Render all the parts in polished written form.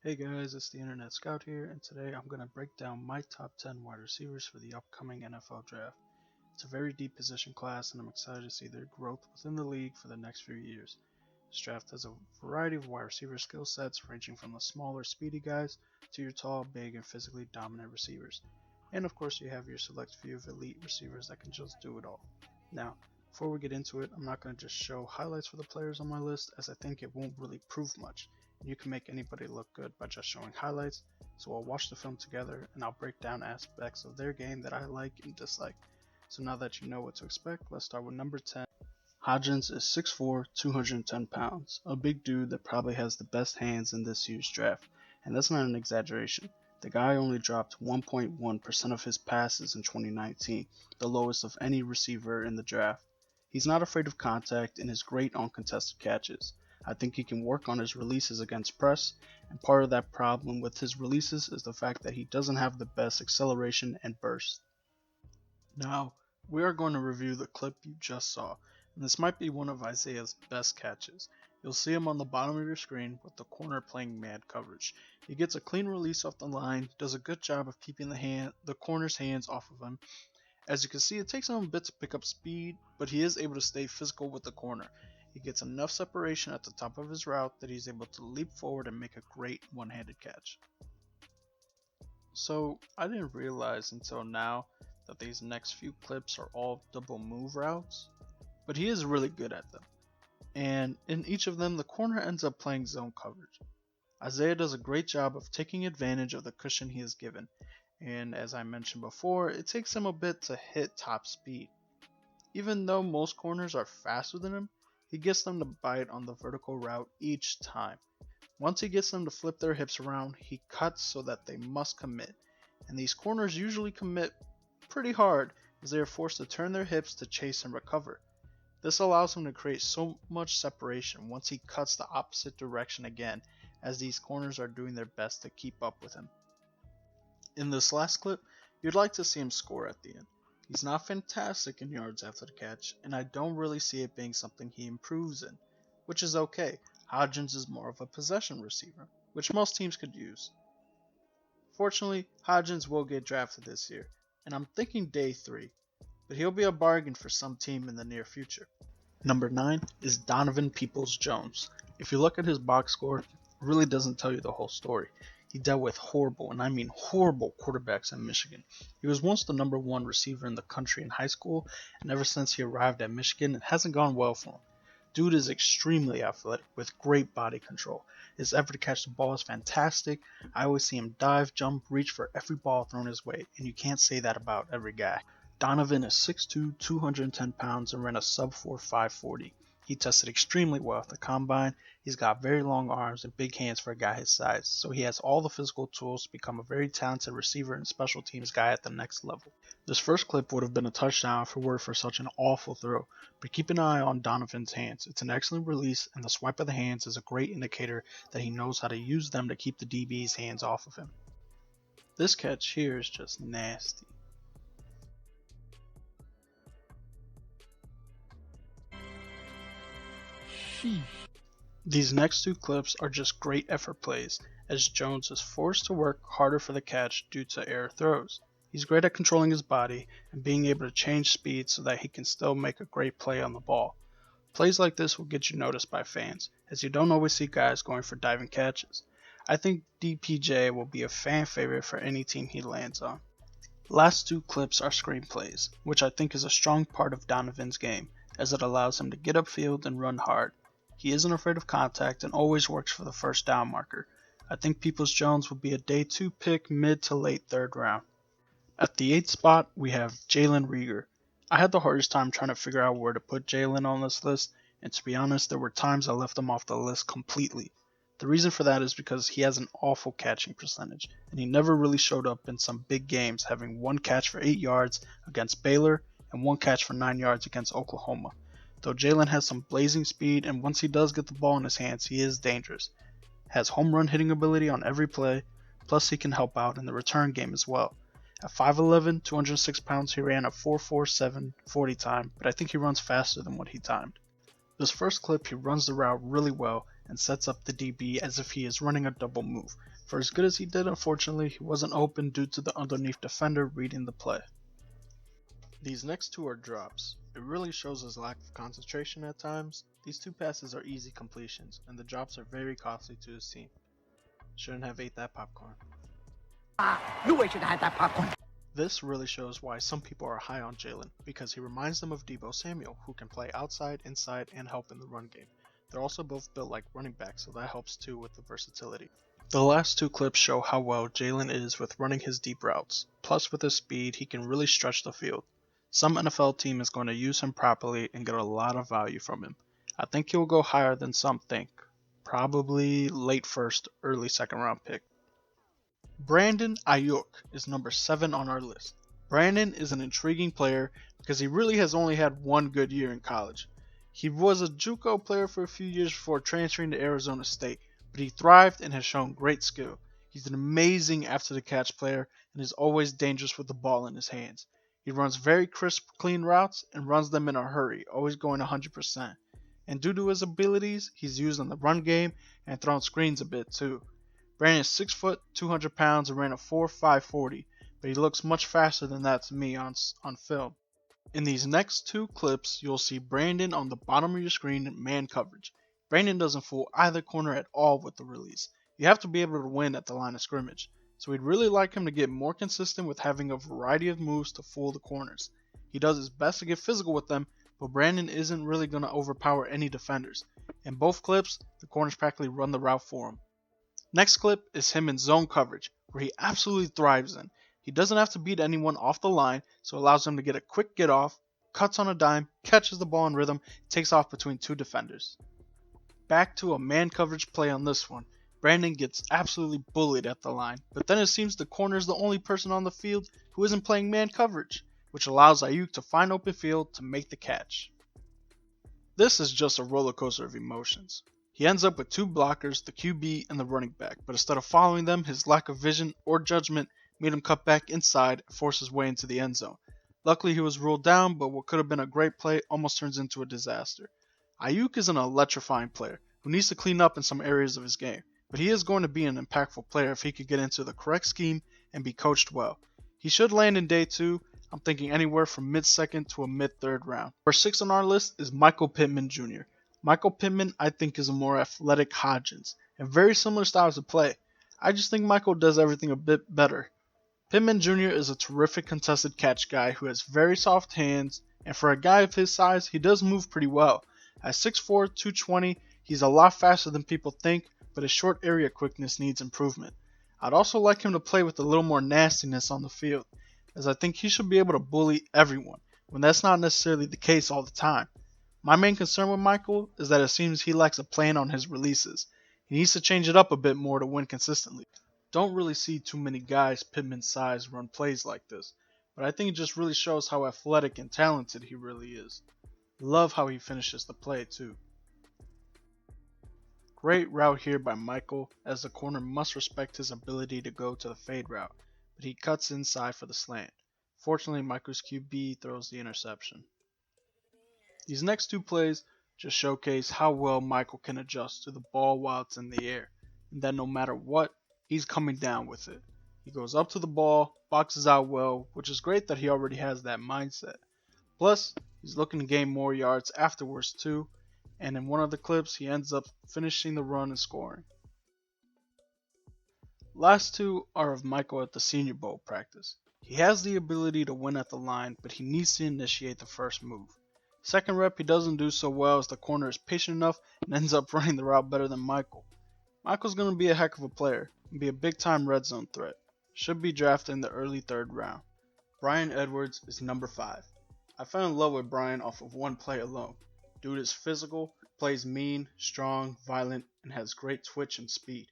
Hey guys, it's the Internet Scout here, and today I'm going to break down my top 10 wide receivers for the upcoming NFL draft. It's a very deep position class, and I'm excited to see their growth within the league for the next few years. This draft has a variety of wide receiver skill sets, ranging from the smaller, speedy guys to your tall, big, and physically dominant receivers. And of course, you have your select few of elite receivers that can just do it all. Now, before we get into it, I'm not going to just show highlights for the players on my list, as I think it won't really prove much. You can make anybody look good by just showing highlights, so we'll watch the film together and I'll break down aspects of their game that I like and dislike. So now that you know what to expect, let's start with number 10. Hodgins is 6'4", 210 pounds, a big dude that probably has the best hands in this year's draft, and that's not an exaggeration. The guy only dropped 1.1% of his passes in 2019, the lowest of any receiver in the draft. He's not afraid of contact and is great on contested catches. I think he can work on his releases against press, and part of that problem with his releases is the fact that he doesn't have the best acceleration and burst. Now, we are going to review the clip you just saw, and this might be one of Isaiah's best catches. You'll see him on the bottom of your screen with the corner playing mad coverage. He gets a clean release off the line, does a good job of keeping the corner's hands off of him. As you can see, it takes him a bit to pick up speed, but he is able to stay physical with the corner. He gets enough separation at the top of his route that he's able to leap forward and make a great one-handed catch. So, I didn't realize until now that these next few clips are all double move routes, but he is really good at them. And in each of them, the corner ends up playing zone coverage. Isaiah does a great job of taking advantage of the cushion he is given, and as I mentioned before, it takes him a bit to hit top speed. Even though most corners are faster than him, he gets them to bite on the vertical route each time. Once he gets them to flip their hips around, he cuts so that they must commit, and these corners usually commit pretty hard as they are forced to turn their hips to chase and recover. This allows him to create so much separation once he cuts the opposite direction again, as these corners are doing their best to keep up with him. In this last clip, you'd like to see him score at the end. He's not fantastic in yards after the catch, and I don't really see it being something he improves in, which is okay. Hodgins is more of a possession receiver, which most teams could use. Fortunately, Hodgins will get drafted this year, and I'm thinking day 3, but he'll be a bargain for some team in the near future. Number 9 is Donovan Peoples-Jones. If you look at his box score, it really doesn't tell you the whole story. He dealt with horrible, and I mean horrible, quarterbacks in Michigan. He was once the number 1 receiver in the country in high school, and ever since he arrived at Michigan, it hasn't gone well for him. Dude is extremely athletic with great body control. His effort to catch the ball is fantastic. I always see him dive, jump, reach for every ball thrown his way, and you can't say that about every guy. Donovan is 6'2", 210 pounds and ran a sub-4 540. He tested extremely well at the combine. He's got very long arms and big hands for a guy his size, so he has all the physical tools to become a very talented receiver and special teams guy at the next level. This first clip would have been a touchdown if it were for such an awful throw, but keep an eye on Donovan's hands. It's an excellent release, and the swipe of the hands is a great indicator that he knows how to use them to keep the DB's hands off of him. This catch here is just nasty. These next 2 clips are just great effort plays, as Jones is forced to work harder for the catch due to error throws. He's great at controlling his body and being able to change speed so that he can still make a great play on the ball. Plays like this will get you noticed by fans, as you don't always see guys going for diving catches. I think DPJ will be a fan favorite for any team he lands on. Last 2 clips are screenplays, which I think is a strong part of Donovan's game, as it allows him to get upfield and run hard. He isn't afraid of contact and always works for the first down marker. I think Peoples-Jones will be a day 2 pick mid to late 3rd round. At the 8th spot, we have Jalen Reagor. I had the hardest time trying to figure out where to put Jalen on this list, and to be honest, there were times I left him off the list completely. The reason for that is because he has an awful catching percentage, and he never really showed up in some big games, having 1 catch for 8 yards against Baylor and 1 catch for 9 yards against Oklahoma. Though Jalen has some blazing speed, and once he does get the ball in his hands, he is dangerous. Has home run hitting ability on every play, plus he can help out in the return game as well. At 5'11", 206 pounds, he ran a 4.47 40 time, but I think he runs faster than what he timed. This first clip, he runs the route really well, and sets up the DB as if he is running a double move. For as good as he did, unfortunately, he wasn't open due to the underneath defender reading the play. These next two are drops. It really shows his lack of concentration at times. These two passes are easy completions, and the drops are very costly to his team. Shouldn't have ate that popcorn. You should have had that popcorn. This really shows why some people are high on Jalen, because he reminds them of Deebo Samuel, who can play outside, inside, and help in the run game. They're also both built like running backs, so that helps too with the versatility. The last two clips show how well Jalen is with running his deep routes. Plus, with his speed, he can really stretch the field. Some NFL team is going to use him properly and get a lot of value from him. I think he'll go higher than some think. Probably late first, early second round pick. Brandon Aiyuk is number 7 on our list. Brandon is an intriguing player because he really has only had one good year in college. He was a JUCO player for a few years before transferring to Arizona State, but he thrived and has shown great skill. He's an amazing after the catch player and is always dangerous with the ball in his hands. He runs very crisp, clean routes and runs them in a hurry, always going 100%. And due to his abilities, he's used in the run game and thrown screens a bit too. Brandon is 6 foot, 200 pounds, and ran a 4.540, but he looks much faster than that to me on film. In these next two clips, you'll see Brandon on the bottom of your screen in man coverage. Brandon doesn't fool either corner at all with the release. You have to be able to win at the line of scrimmage, so we'd really like him to get more consistent with having a variety of moves to fool the corners. He does his best to get physical with them, but Brandon isn't really going to overpower any defenders. In both clips, the corners practically run the route for him. Next clip is him in zone coverage, where he absolutely thrives in. He doesn't have to beat anyone off the line, so it allows him to get a quick get off, cuts on a dime, catches the ball in rhythm, takes off between two defenders. Back to a man coverage play on this one. Brandon gets absolutely bullied at the line, but then it seems the corner is the only person on the field who isn't playing man coverage, which allows Aiyuk to find open field to make the catch. This is just a roller coaster of emotions. He ends up with two blockers, the QB and the running back, but instead of following them, his lack of vision or judgment made him cut back inside and force his way into the end zone. Luckily he was ruled down, but what could have been a great play almost turns into a disaster. Aiyuk is an electrifying player who needs to clean up in some areas of his game, but he is going to be an impactful player if he could get into the correct scheme and be coached well. He should land in day 2, I'm thinking anywhere from mid-second to a mid-third round. Number 6 on our list is Michael Pittman Jr. Michael Pittman, I think, is a more athletic Hodgins and very similar styles of play. I just think Michael does everything a bit better. Pittman Jr. is a terrific contested catch guy who has very soft hands, and for a guy of his size, he does move pretty well. At 6'4", 220, he's a lot faster than people think, but his short area quickness needs improvement. I'd also like him to play with a little more nastiness on the field, as I think he should be able to bully everyone, when that's not necessarily the case all the time. My main concern with Michael is that it seems he lacks a plan on his releases. He needs to change it up a bit more to win consistently. Don't really see too many guys Pittman's size run plays like this, but I think it just really shows how athletic and talented he really is. Love how he finishes the play too. Great route here by Michael, as the corner must respect his ability to go to the fade route, but he cuts inside for the slant. Fortunately, Michael's QB throws the interception. These next two plays just showcase how well Michael can adjust to the ball while it's in the air, and that no matter what, he's coming down with it. He goes up to the ball, boxes out well, which is great that he already has that mindset. Plus, he's looking to gain more yards afterwards too, and in one of the clips he ends up finishing the run and scoring. Last two are of Michael at the Senior Bowl practice. He has the ability to win at the line, but he needs to initiate the first move. Second rep he doesn't do so well as the corner is patient enough and ends up running the route better than Michael. Michael's going to be a heck of a player and be a big time red zone threat. Should be drafted in the early 3rd round. Bryan Edwards is number 5. I fell in love with Bryan off of one play alone. Dude is physical, plays mean, strong, violent, and has great twitch and speed.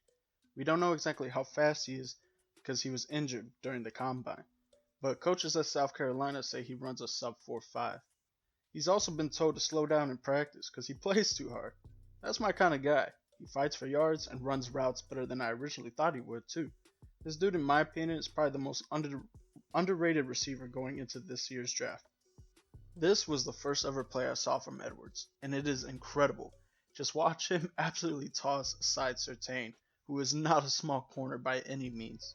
We don't know exactly how fast he is because he was injured during the combine, but coaches at South Carolina say he runs a sub 4.5. He's also been told to slow down in practice because he plays too hard. That's my kind of guy. He fights for yards and runs routes better than I originally thought he would too. This dude, in my opinion, is probably the most underrated receiver going into this year's draft. This was the first ever play I saw from Edwards, and it is incredible. Just watch him absolutely toss aside Surtain, who is not a small corner by any means.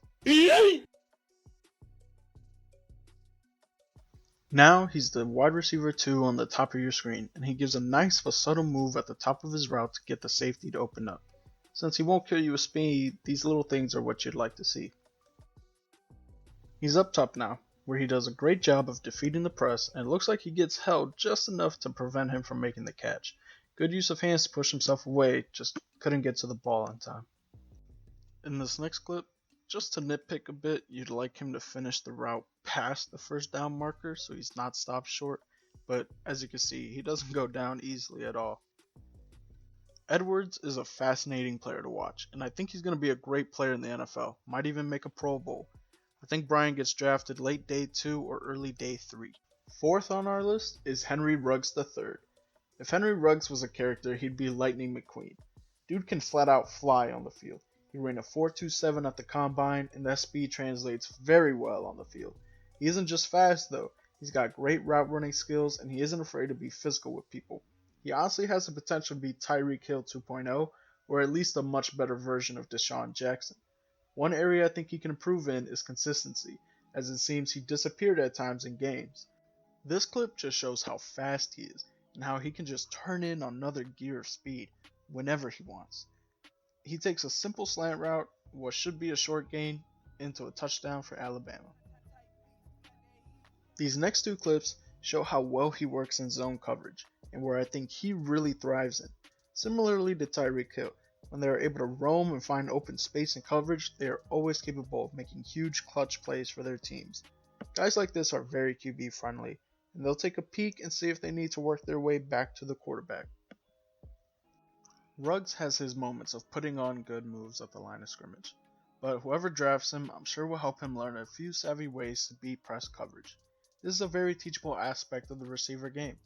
Now he's the wide receiver 2 on the top of your screen, and he gives a nice but subtle move at the top of his route to get the safety to open up. Since he won't kill you with speed, these little things are what you'd like to see. He's up top now, where he does a great job of defeating the press, and it looks like he gets held just enough to prevent him from making the catch. Good use of hands to push himself away, just couldn't get to the ball in time. In this next clip, just to nitpick a bit, you'd like him to finish the route past the first down marker so he's not stopped short, but as you can see, he doesn't go down easily at all. Edwards is a fascinating player to watch, and I think he's going to be a great player in the NFL, might even make a Pro Bowl. I think Brian gets drafted late day 2 or early day 3. Fourth on our list is Henry Ruggs III. If Henry Ruggs was a character, he'd be Lightning McQueen. Dude can flat out fly on the field. He ran a 4.27 at the combine, and that speed translates very well on the field. He isn't just fast though, he's got great route running skills, and he isn't afraid to be physical with people. He honestly has the potential to be Tyreek Hill 2.0, or at least a much better version of Deshaun Jackson. One area I think he can improve in is consistency, as it seems he disappeared at times in games. This clip just shows how fast he is, and how he can just turn in another gear of speed whenever he wants. He takes a simple slant route, what should be a short gain, into a touchdown for Alabama. These next two clips show how well he works in zone coverage, and where I think he really thrives in. Similarly to Tyreek Hill, when they are able to roam and find open space in coverage, they are always capable of making huge clutch plays for their teams. Guys like this are very QB friendly, and they'll take a peek and see if they need to work their way back to the quarterback. Ruggs has his moments of putting on good moves at the line of scrimmage, but whoever drafts him I'm sure will help him learn a few savvy ways to beat press coverage. This is a very teachable aspect of the receiver game.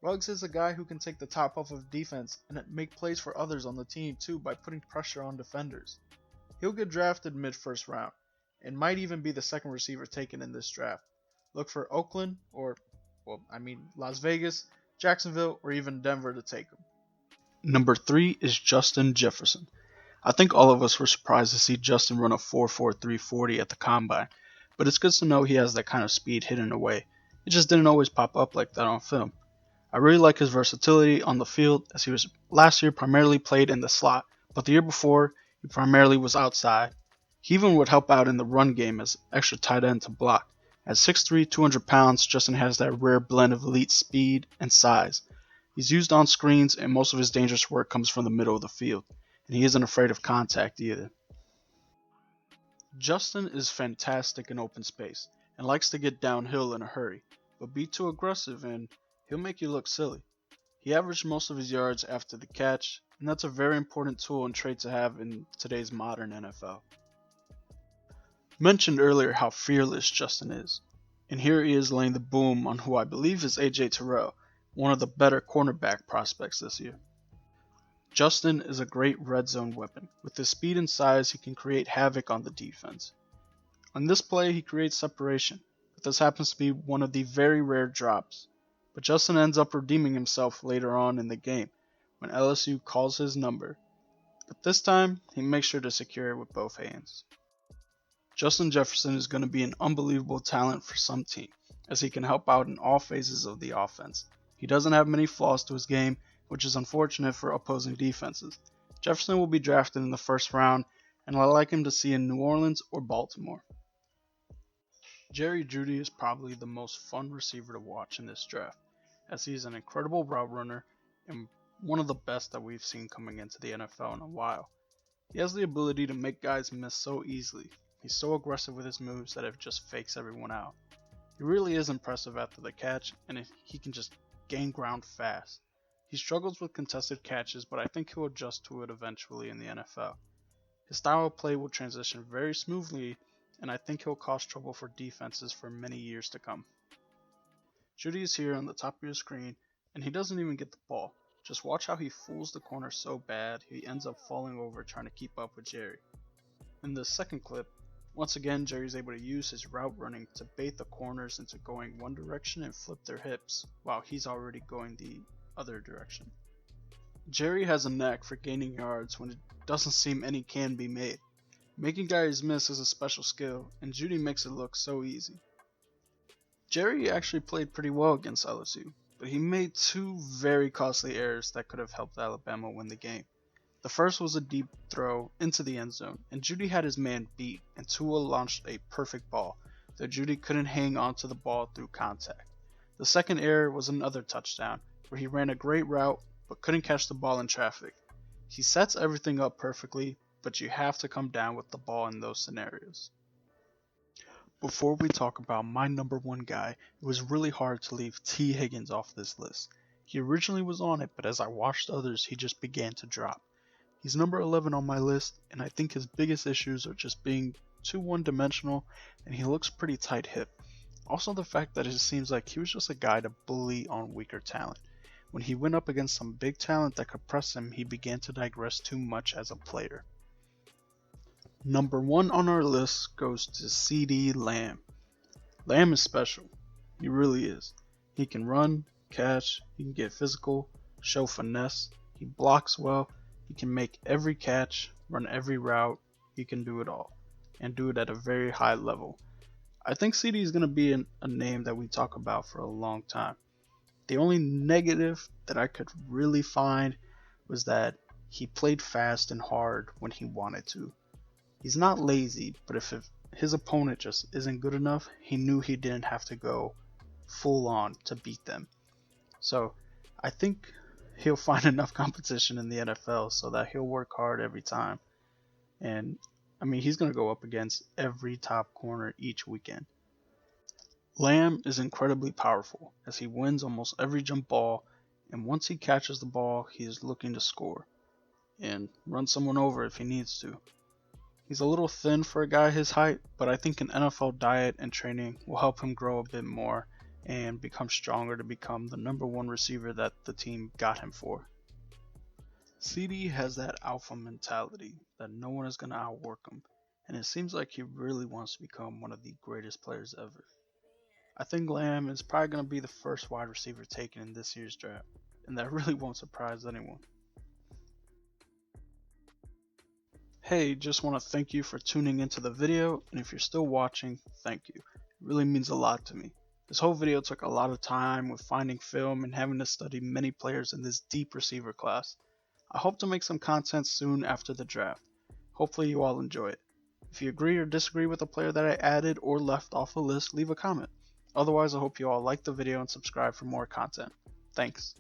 Ruggs is a guy who can take the top off of defense and make plays for others on the team too by putting pressure on defenders. He'll get drafted mid-first round, and might even be the second receiver taken in this draft. Look for Oakland, Las Vegas, Jacksonville, or even Denver to take him. Number 3 is Justin Jefferson. I think all of us were surprised to see Justin run a 4.43 40 at the combine, but it's good to know he has that kind of speed hidden away. It just didn't always pop up like that on film. I really like his versatility on the field, as he was last year primarily played in the slot, but the year before he primarily was outside. He even would help out in the run game as extra tight end to block. At 6'3", 200 pounds, Justin has that rare blend of elite speed and size. He's used on screens, and most of his dangerous work comes from the middle of the field, and he isn't afraid of contact either. Justin is fantastic in open space, and likes to get downhill in a hurry, but be too aggressive and he'll make you look silly. He averaged most of his yards after the catch, and that's a very important tool and trait to have in today's modern NFL. Mentioned earlier how fearless Justin is, and here he is laying the boom on who I believe is AJ Terrell, one of the better cornerback prospects this year. Justin is a great red zone weapon. With his speed and size, he can create havoc on the defense. On this play, he creates separation, but this happens to be one of the very rare drops. But Justin ends up redeeming himself later on in the game, when LSU calls his number. But this time, he makes sure to secure it with both hands. Justin Jefferson is going to be an unbelievable talent for some team, as he can help out in all phases of the offense. He doesn't have many flaws to his game, which is unfortunate for opposing defenses. Jefferson will be drafted in the first round, and I like him to see in New Orleans or Baltimore. Jerry Jeudy is probably the most fun receiver to watch in this draft, as he's an incredible route runner and one of the best that we've seen coming into the NFL in a while. He has the ability to make guys miss so easily. He's so aggressive with his moves that it just fakes everyone out. He really is impressive after the catch, and he can just gain ground fast. He struggles with contested catches, but I think he'll adjust to it eventually in the NFL. His style of play will transition very smoothly, and I think he'll cause trouble for defenses for many years to come. Jeudy is here on the top of your screen, and he doesn't even get the ball. Just watch how he fools the corner so bad he ends up falling over trying to keep up with Jerry. In the second clip, once again Jerry's able to use his route running to bait the corners into going one direction and flip their hips, while he's already going the other direction. Jerry has a knack for gaining yards when it doesn't seem any can be made. Making guys miss is a special skill, and Jeudy makes it look so easy. Jerry actually played pretty well against LSU, but he made two very costly errors that could have helped Alabama win the game. The first was a deep throw into the end zone, and Jeudy had his man beat, and Tua launched a perfect ball, though Jeudy couldn't hang onto the ball through contact. The second error was another touchdown, where he ran a great route, but couldn't catch the ball in traffic. He sets everything up perfectly, but you have to come down with the ball in those scenarios. Before we talk about my number one guy, it was really hard to leave T. Higgins off this list. He originally was on it, but as I watched others, he just began to drop. He's number 11 on my list, and I think his biggest issues are just being too one-dimensional, and he looks pretty tight-hipped. Also the fact that it seems like he was just a guy to bully on weaker talent. When he went up against some big talent that could press him, he began to digress too much as a player. Number 1 on our list goes to CeeDee Lamb. Lamb is special. He really is. He can run, catch, he can get physical, show finesse, he blocks well, he can make every catch, run every route, he can do it all, and do it at a very high level. I think CeeDee is going to be a name that we talk about for a long time. The only negative that I could really find was that he played fast and hard when he wanted to. He's not lazy, but if his opponent just isn't good enough, he knew he didn't have to go full on to beat them. So I think he'll find enough competition in the NFL so that he'll work hard every time. And I mean, he's going to go up against every top corner each weekend. Lamb is incredibly powerful as he wins almost every jump ball, and once he catches the ball, he is looking to score and run someone over if he needs to. He's a little thin for a guy his height, but I think an NFL diet and training will help him grow a bit more and become stronger to become the number 1 receiver that the team got him for. CeeDee has that alpha mentality that no one is going to outwork him, and it seems like he really wants to become one of the greatest players ever. I think Lamb is probably going to be the first wide receiver taken in this year's draft, and that really won't surprise anyone. Hey, just want to thank you for tuning into the video, and if you're still watching, thank you. It really means a lot to me. This whole video took a lot of time with finding film and having to study many players in this deep receiver class. I hope to make some content soon after the draft. Hopefully you all enjoy it. If you agree or disagree with a player that I added or left off the list, leave a comment. Otherwise, I hope you all like the video and subscribe for more content. Thanks.